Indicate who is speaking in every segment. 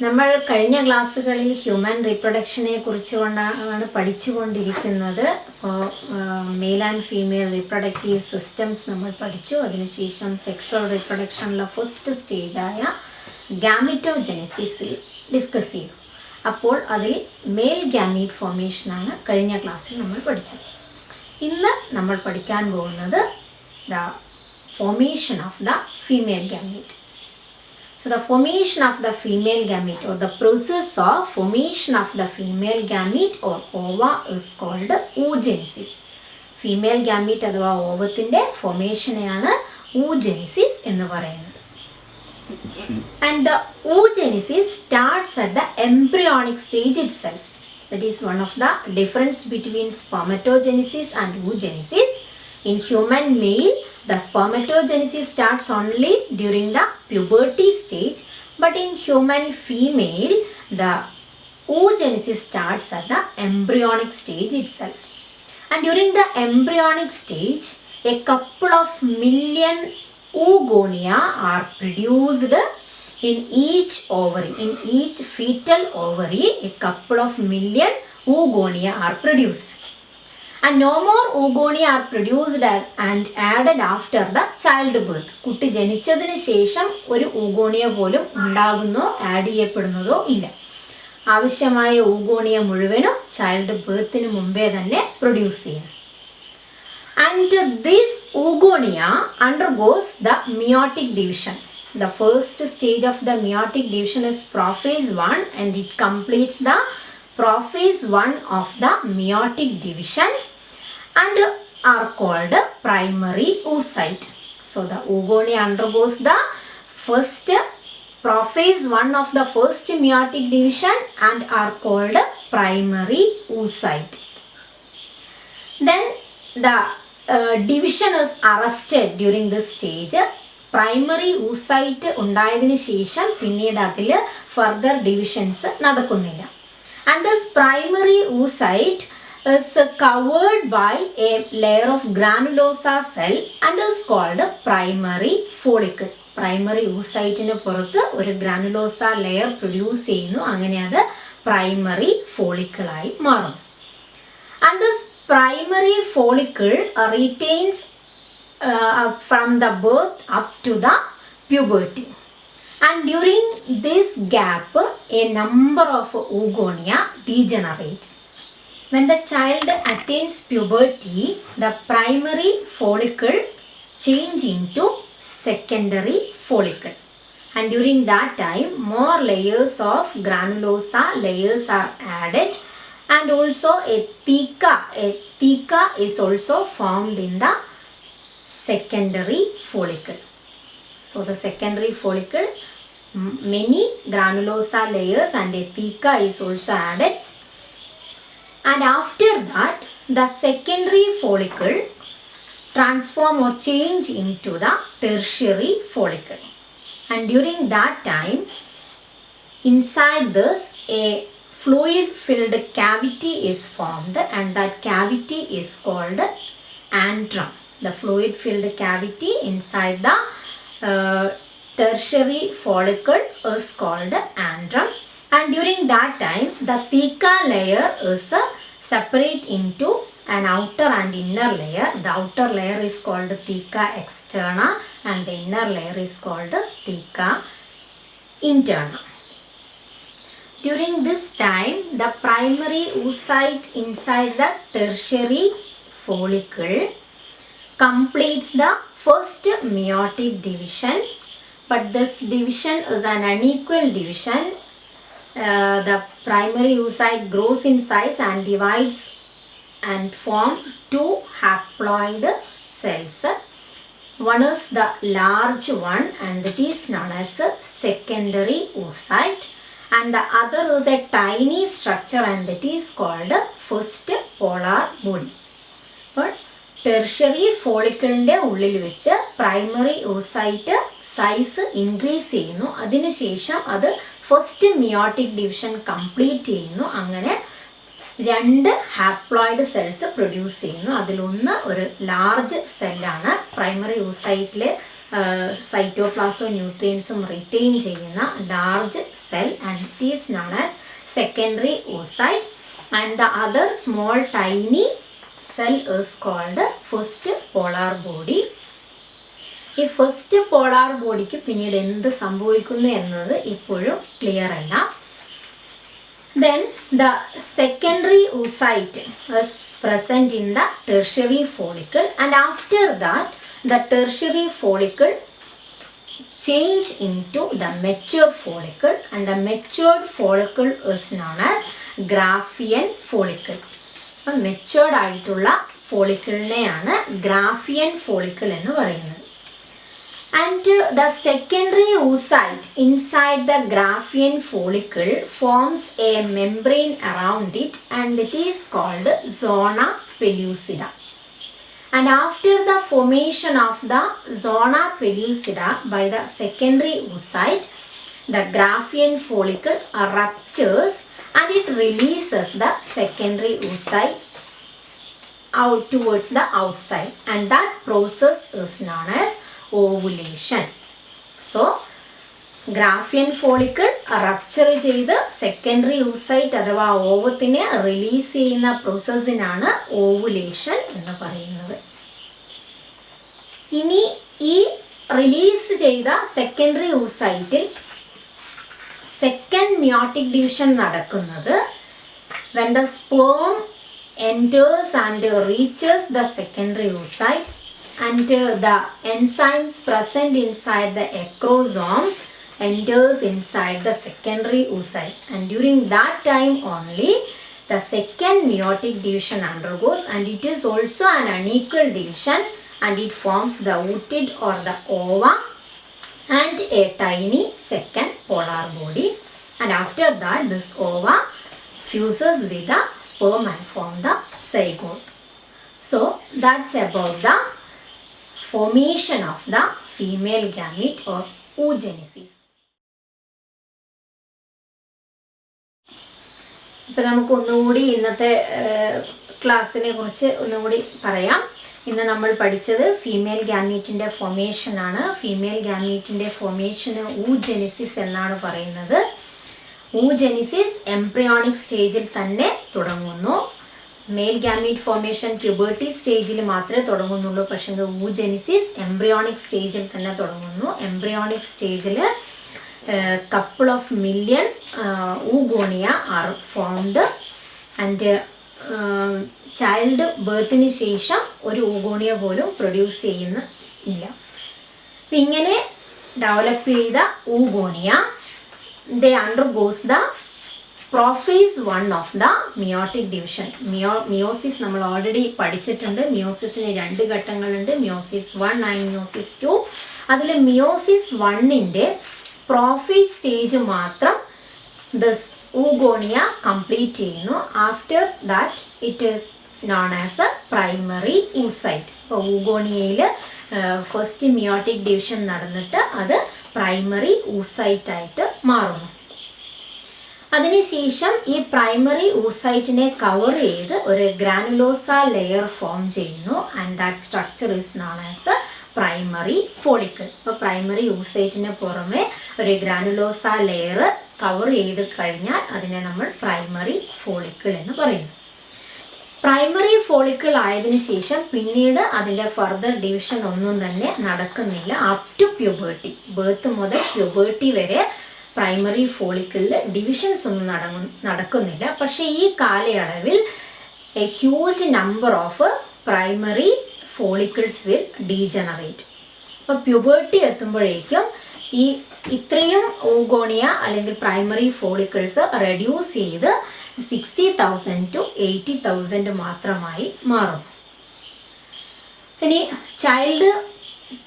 Speaker 1: നമ്മൾ കഴിഞ്ഞ ക്ലാസ്സുകളിൽ ഹ്യൂമൻ റീപ്രൊഡക്ഷനെ കുറിച്ചുകൊണ്ടാണ് പഠിച്ചുകൊണ്ടിരിക്കുന്നത്. അപ്പോൾ male and female reproductive systems നമ്മൾ പഠിച്ചു. അതിനുശേഷം സെക്ഷൽ റീപ്രൊഡക്ഷനിലെ ഫസ്റ്റ് സ്റ്റേജായ ഗാമിറ്റോജെനസിസിൽ ഡിസ്കസ് ചെയ്തു. അപ്പോൾ അതിൽ മെയിൽ ഗാമീറ്റ് ഫോർമേഷനാണ് കഴിഞ്ഞ ക്ലാസ്സിൽ നമ്മൾ പഠിച്ചത്. ഇന്ന് നമ്മൾ പഠിക്കാൻ പോകുന്നത് the formation of the female gamete. So the formation of the female gamete or the process of formation of the female gamete or ova is called oogenesis. Female gamete അഥവാ ഓവത്തിൻ്റെ ഫോർമേഷനെയാണ് oogenesis എന്ന് പറയുന്നത്. And the oogenesis starts at the embryonic stage itself. That is one of the difference between spermatogenesis and oogenesis. In human male, the spermatogenesis starts only during the puberty stage, but in human female, the oogenesis starts at the embryonic stage itself. And during the embryonic stage, a couple of million oogonia are produced in each ovary. In each fetal ovary, a couple of million oogonia are produced. And no more oogonia are produced and added after the childbirth. കുട്ടി ജനിച്ചതിന് ശേഷം ഒരു oogonia പോലും ഉണ്ടാകുന്നോ add ചെയ്യപ്പെടുന്നതോ ഇല്ല. ആവശ്യമായ oogonia മുഴുവനും child ബർത്തിന് മുമ്പേ തന്നെ produce ചെയ്യും. And this oogonia undergoes the meiotic division. The first stage of the meiotic division is prophase 1 and it completes the prophase 1 of the meiotic division and are called primary oocyte. So the oogonia undergoes the first prophase 1 of the first meiotic division and are called primary oocyte. Then the division is arrested during this stage. Primary oocyte ഉണ്ടായതിനു ശേഷം പിന്നീട് അതിൽ further divisions നടക്കുന്നില്ല. And this primary oocyte is covered by a layer of granulosa cell and is called primary follicle. Primary oocyteന് പുറത്ത് ഒരു granulosa layer produce ചെയ്യുന്നു. അങ്ങനെ അത് പ്രൈമറി ഫോളിക്കിളായി മാറും. And this primary follicle retains from the birth up to the puberty. And during this gap, a number of oogonia degenerates. When the child attains puberty, the primary follicle change into secondary follicle. And during that time, more layers of granulosa layers are added and also a theca. A theca is also formed in the secondary follicle. So the secondary follicle, many granulosa layers and a theca is also added. And after that, the secondary follicle transform or change into the tertiary follicle. And during that time, inside this, a fluid-filled cavity is formed and that cavity is called antrum. The fluid-filled cavity inside the tertiary follicle is called antrum. And during that time, the theca layer is separate into an outer and inner layer. The outer layer is called theca externa and the inner layer is called theca interna. During this time, the primary oocyte inside the tertiary follicle completes the first meiotic division, but this division is an unequal division. The primary oocyte grows in size and divides and form two haploid cells. One is the large one and that is known as secondary oocyte, and the other is a tiny structure and that is called first polar body. But tertiary ഫോളിക്കിളിൻ്റെ ഉള്ളിൽ വെച്ച് primary oocyte size increase ചെയ്യുന്നു. അതിനുശേഷം അത് first meiotic division complete ചെയ്യുന്നു. അങ്ങനെ 2 haploid cells produce ചെയ്യുന്നു. അതിലൊന്ന് ഒരു ലാർജ് സെല്ലാണ്. പ്രൈമറി oocyteൽ സൈറ്റോപ്ലാസോ ന്യൂട്രിയൻസും റിറ്റെയിൻ ചെയ്യുന്ന large cell and it is known as secondary oocyte and the other small tiny cell is called first polar body. ഈ ഫസ്റ്റ് പോളാർ ബോഡിക്ക് പിന്നീട് എന്ത് സംഭവിക്കുന്നു എന്നത് ഇപ്പോഴും ക്ലിയർ അല്ല. Then the secondary oocyte is present in the tertiary follicle, and after that the tertiary follicle change into the mature follicle, and the matured follicle is known as Graafian follicle. അപ്പം matured ആയിട്ടുള്ള ഫോളിക്കിളിനെയാണ് ഗ്രാഫിയൻ follicle എന്ന് പറയുന്നത്. And the secondary oocyte inside the Graafian follicle forms a membrane around it, and it is called zona pellucida. And after the formation of the zona pellucida by the secondary oocyte, the Graafian follicle ruptures and it releases the secondary oocyte out towards the outside, and that process is known as ovulation. So ഗ്രാഫിയൻ follicle rupture ചെയ്ത് secondary oocyte അഥവാ ഓവത്തിനെ release ചെയ്യുന്ന പ്രോസസ്സിനാണ് ovulation എന്ന് പറയുന്നത്. ഇനി ഈ release ചെയ്ത secondary oocyteൽ second meiotic division നടക്കുന്നത് when the sperm enters and reaches the secondary oocyte, and the enzymes present inside the acrosome enters inside the secondary oocyte, and during that time only the second meiotic division undergoes, and it is also an unequal division, and it forms the oocyte or the ova and a tiny second polar body, and after that this ova fuses with the sperm and form the zygote. So that's about the formation of the female gamete or oogenesis. ഇപ്പോൾ നമുക്ക് ഒന്നുകൂടി ഇന്നത്തെ ക്ലാസ്സിനെ കുറിച്ച് ഒന്നുകൂടി പറയാം. ഇന്ന് നമ്മൾ പഠിച്ചത് ഫീമെയിൽ ഗാമീറ്റിൻ്റെ ഫോർമേഷനാണ്. ഫീമെയിൽ ഗാമീറ്റിൻ്റെ ഫോർമേഷന് oogenesis എന്നാണ് പറയുന്നത്. oogenesis എംബ്രിയോണിക് സ്റ്റേജിൽ തന്നെ തുടങ്ങുന്നു. മെയിൽ ഗാമീറ്റ് ഫോർമേഷൻ പ്യൂബർട്ടി സ്റ്റേജിൽ മാത്രമേ തുടങ്ങുന്നുള്ളൂ. പക്ഷേ oogenesis എംബ്രിയോണിക് സ്റ്റേജിൽ തന്നെ തുടങ്ങുന്നു. എംബ്രിയോണിക് സ്റ്റേജിൽ couple of million oogonia are formed, and child ബർത്തിന് ശേഷം ഒരു oogonia പോലും പ്രൊഡ്യൂസ് ചെയ്യുന്നില്ല. അപ്പം ഇങ്ങനെ ഡെവലപ്പ് ചെയ്ത oogonia they undergoes the prophase 1 of the meiotic division. Meiosis നമ്മൾ ഓൾറെഡി പഠിച്ചിട്ടുണ്ട്. മിയോസിസിന് 2 ഘട്ടങ്ങളുണ്ട്, മിയോസിസ് 1 ആൻഡ് മിയോസിസ് 2. അതിൽ മിയോസിസ് 1ൻ്റെ പ്രോഫേസ് സ്റ്റേജ് മാത്രം ദിസ് oogonia കംപ്ലീറ്റ് ചെയ്യുന്നു. After that it is known as A primary oocyte. ഇപ്പോൾ oogoniyയിൽ ഫസ്റ്റ് മിയോട്ടിക് ഡിവിഷൻ നടന്നിട്ട് അത് primary oocyte ആയിട്ട് മാറുന്നു. അതിനുശേഷം ഈ പ്രൈമറി oocyteനെ കവർ ചെയ്ത് ഒരു ഗ്രാനുലോസ ലെയർ ഫോം ചെയ്യുന്നു, and that structure is known as A primary follicle. അപ്പോൾ പ്രൈമറി oocyteന് പുറമെ ഒരു ഗ്രാനുലോസ ലെയർ കവർ ചെയ്ത് കഴിഞ്ഞാൽ അതിനെ നമ്മൾ പ്രൈമറി ഫോളിക്കിൾ എന്ന് പറയുന്നു. പ്രൈമറി ഫോളിക്കിൾ ആയതിനു ശേഷം പിന്നീട് അതിൻ്റെ ഫർദർ ഡിവിഷൻ ഒന്നും തന്നെ നടക്കുന്നില്ല. അപ് ടു പ്യൂബേർട്ടി, ബർത്ത് മുതൽ പ്യൂബേർട്ടി വരെ പ്രൈമറി ഫോളിക്കിളിൽ ഡിവിഷൻസ് ഒന്നും നടക്കുന്നില്ല. പക്ഷേ ഈ കാലയളവിൽ A huge number of primary follicles will degenerate. അപ്പോൾ പ്യൂബേർട്ടി എത്തുമ്പോഴേക്കും ഈ ഇത്രയും oogonia അല്ലെങ്കിൽ പ്രൈമറി ഫോളിക്കിൾസ് റെഡ്യൂസ് ചെയ്ത് 60,000 to 80,000 മാത്രമായി മാറും. ഇനി ചൈൽഡ്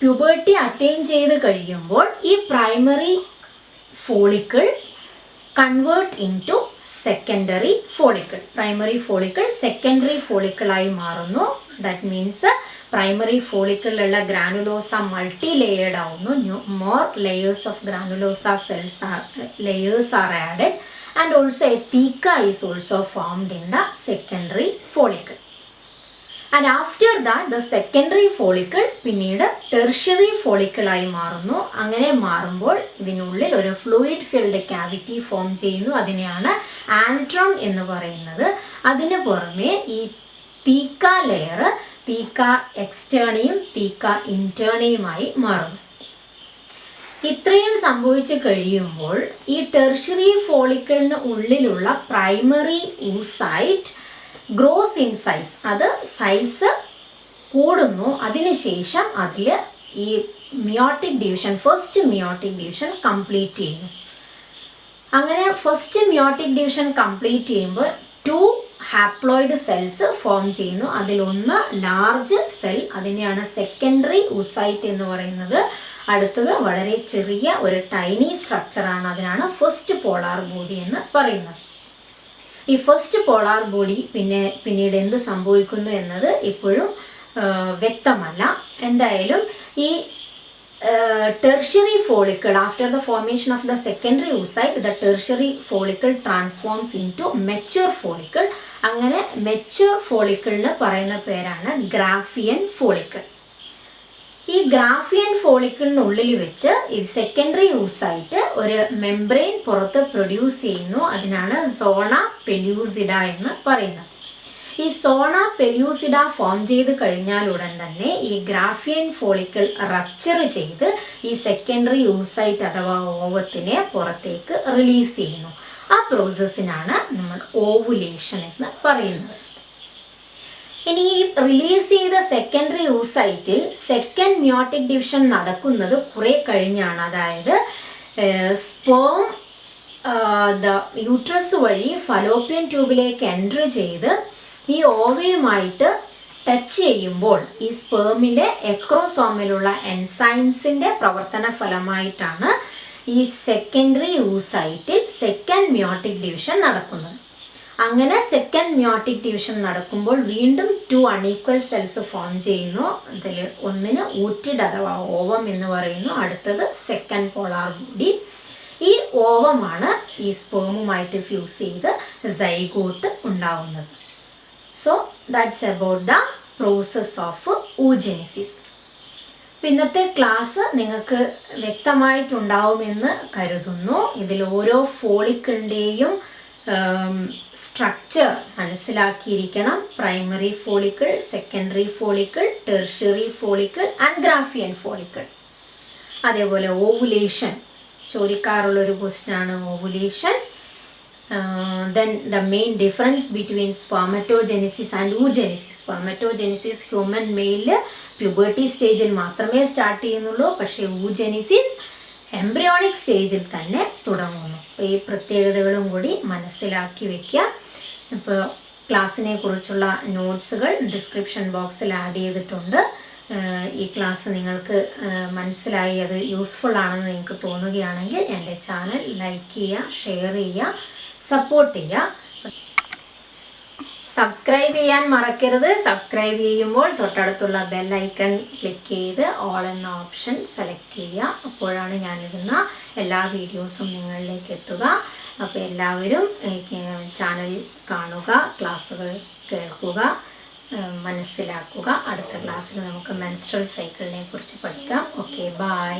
Speaker 1: പ്യൂബേർട്ടി അറ്റൈൻ ചെയ്ത് കഴിയുമ്പോൾ ഈ primary follicle convert in to secondary follicle. Primary follicle secondary ഫോളിക്കിളായി മാറുന്നു. ദാറ്റ് മീൻസ് പ്രൈമറി ഫോളിക്കിളിലുള്ള ഗ്രാനുലോസ മൾട്ടി ലെയേർഡ് ആവുന്നു. More layers of granulosa layers are added, and also a theca is also formed in the secondary follicle. And after that the secondary follicle പിന്നീട് tertiary ഫോളിക്കിളായി മാറുന്നു. അങ്ങനെ മാറുമ്പോൾ ഇതിനുള്ളിൽ ഒരു fluid filled cavity form ചെയ്യുന്നു. അതിനെയാണ് ആൻട്രോൺ എന്ന് പറയുന്നത്. അതിന് പുറമെ ഈ തീക്ക ലെയർ തീക്ക എക്സ്റ്റേണയും തീക്ക ഇന്റേണയുമായി മാറുന്നു. ഇത്രയും സംഭവിച്ചു കഴിയുമ്പോൾ ഈ ടെർഷ്യറി ഫോളിക്കിളിന് ഉള്ളിലുള്ള primary oocyte gross in size, അത് സൈസ് കൂടുന്നു. അതിനുശേഷം അതിൽ ഈ meiotic division, first meiotic division complete ചെയ്യുന്നു. അങ്ങനെ ഫസ്റ്റ് മിയോട്ടിക് ഡിവിഷൻ കംപ്ലീറ്റ് ചെയ്യുമ്പോൾ 2 ഹാപ്ലോയിഡ് സെൽസ് ഫോം ചെയ്യുന്നു. അതിലൊന്ന് ലാർജ് സെൽ, അതിനെയാണ് സെക്കൻഡറി oocyte എന്ന് പറയുന്നത്. അടുത്തത് വളരെ ചെറിയ ഒരു ടൈനി സ്ട്രക്ചറാണ്, അതിനാണ് ഫസ്റ്റ് പോളാർ ബോഡി എന്ന് പറയുന്നത്. ഈ ഫസ്റ്റ് പോളാർ ബോഡി പിന്നീട് എന്ത് സംഭവിക്കുന്നു എന്നത് ഇപ്പോഴും വ്യക്തമല്ല. എന്തായാലും ഈ tertiary follicle, after the formation of the secondary oocyte, the tertiary follicle transforms into mature follicle. അങ്ങനെ mature follicle പറയുന്ന പേരാണ് ഗ്രാഫിയൻ ഫോളിക്കിൾ. ഈ ഗ്രാഫിയൻ ഫോളിക്കിളിനുള്ളിൽ വെച്ച് ഈ സെക്കൻഡറി oocyte ഒരു മെംബ്രെയിൻ പുറത്ത് പ്രൊഡ്യൂസ് ചെയ്യുന്നു. അതിനാണ് സോണ പെലൂസിഡ എന്ന് പറയുന്നത്. ഈ സോണ പെലൂസിഡ ഫോം ചെയ്ത് കഴിഞ്ഞാൽ ഉടൻ തന്നെ ഈ ഗ്രാഫിയൻ ഫോളിക്കിൾ റപ്ചർ ചെയ്ത് ഈ സെക്കൻഡറി oocyte അഥവാ ഓവത്തിനെ പുറത്തേക്ക് റിലീസ് ചെയ്യുന്നു. ആ പ്രോസസ്സിനാണ് നമ്മൾ ഓവുലേഷൻ എന്ന് പറയുന്നത്. ഇനി ഈ റിലീസ് ചെയ്ത സെക്കൻഡറി oocyteൽ സെക്കൻഡ് മിയോട്ടിക് ഡിവിഷൻ നടക്കുന്നത് കുറെ കഴിഞ്ഞാണ്. അതായത് സ്പേം യൂട്രസ് വഴി ഫലോപ്പിയൻ ട്യൂബിലേക്ക് എൻറ്റർ ചെയ്ത് ഈ ഓവയുമായിട്ട് ടച്ച് ചെയ്യുമ്പോൾ ഈ സ്പേമിലെ എക്രോസോമിലുള്ള എൻസൈംസിൻ്റെ പ്രവർത്തന ഫലമായിട്ടാണ് ഈ സെക്കൻഡറി oocyteൽ സെക്കൻഡ് മിയോട്ടിക് ഡിവിഷൻ നടക്കുന്നത്. അങ്ങനെ സെക്കൻഡ് മിയോട്ടിക് ഡിവിഷൻ നടക്കുമ്പോൾ വീണ്ടും 2 അൺഈക്വൽ സെൽസ് ഫോം ചെയ്യുന്നു. അതിൽ ഒന്നിന് ഊറ്റിഡ് അഥവാ ഓവം എന്ന് പറയുന്നു, അടുത്തത് സെക്കൻഡ് പോളാർ ബോഡി. ഈ ഓവമാണ് ഈ സ്പേമുമായിട്ട് ഫ്യൂസ് ചെയ്ത് സൈഗോട്ട് ഉണ്ടാവുന്നത്. So that's about the process of oogenesis. ഇന്നത്തെ ക്ലാസ് നിങ്ങൾക്ക് വ്യക്തമായിട്ടുണ്ടാവുമെന്ന് കരുതുന്നു. ഇതിൽ ഓരോ ഫോളിക്കിളിൻ്റെയും സ്ട്രക്ചർ മനസ്സിലാക്കിയിരിക്കണം. Primary follicle, secondary follicle, tertiary follicle and graafian follicle. അതേപോലെ ഓവുലേഷൻ ചോദിക്കാറുള്ളൊരു ക്വസ്റ്റ്യനാണ് ovulation. Then the main difference between spermatogenesis and oogenesis. Spermatogenesis human മെയിലിൽ പ്യൂബർട്ടി സ്റ്റേജിൽ മാത്രമേ സ്റ്റാർട്ട് ചെയ്യുന്നുള്ളൂ. പക്ഷേ oogenesis എംബ്രിയോണിക് സ്റ്റേജിൽ തന്നെ തുടങ്ങുന്നു. അപ്പോൾ ഈ പ്രത്യേകതകളും കൂടി മനസ്സിലാക്കി വയ്ക്കുക. ഇപ്പോൾ ക്ലാസ്സിനെ കുറിച്ചുള്ള നോട്ട്സുകൾ ഡിസ്ക്രിപ്ഷൻ ബോക്സിൽ ആഡ് ചെയ്തിട്ടുണ്ട്. ഈ ക്ലാസ് നിങ്ങൾക്ക് മനസ്സിലായി, അത് യൂസ്ഫുൾ ആണെന്ന് നിങ്ങൾക്ക് തോന്നുകയാണെങ്കിൽ എൻ്റെ ചാനൽ ലൈക്ക് ചെയ്യുക, ഷെയർ ചെയ്യുക, സപ്പോർട്ട് ചെയ്യുക. സബ്സ്ക്രൈബ് ചെയ്യാൻ മറക്കരുത്. സബ്സ്ക്രൈബ് ചെയ്യുമ്പോൾ തൊട്ടടുത്തുള്ള ബെൽ ഐക്കൺ ക്ലിക്ക് ചെയ്ത് ഓൾ എന്ന ഓപ്ഷൻ സെലക്ട് ചെയ്യുക. അപ്പോഴാണ് ഞാനിടുന്ന എല്ലാ വീഡിയോസും നിങ്ങളിലേക്ക് എത്തുക. അപ്പോൾ എല്ലാവരും ചാനൽ കാണുക, ക്ലാസ്സുകൾ കേൾക്കുക, മനസ്സിലാക്കുക. അടുത്ത ക്ലാസ്സിൽ നമുക്ക് മെൻസ്ട്രൽ സൈക്കിളിനെ കുറിച്ച് പഠിക്കാം. Okay, by.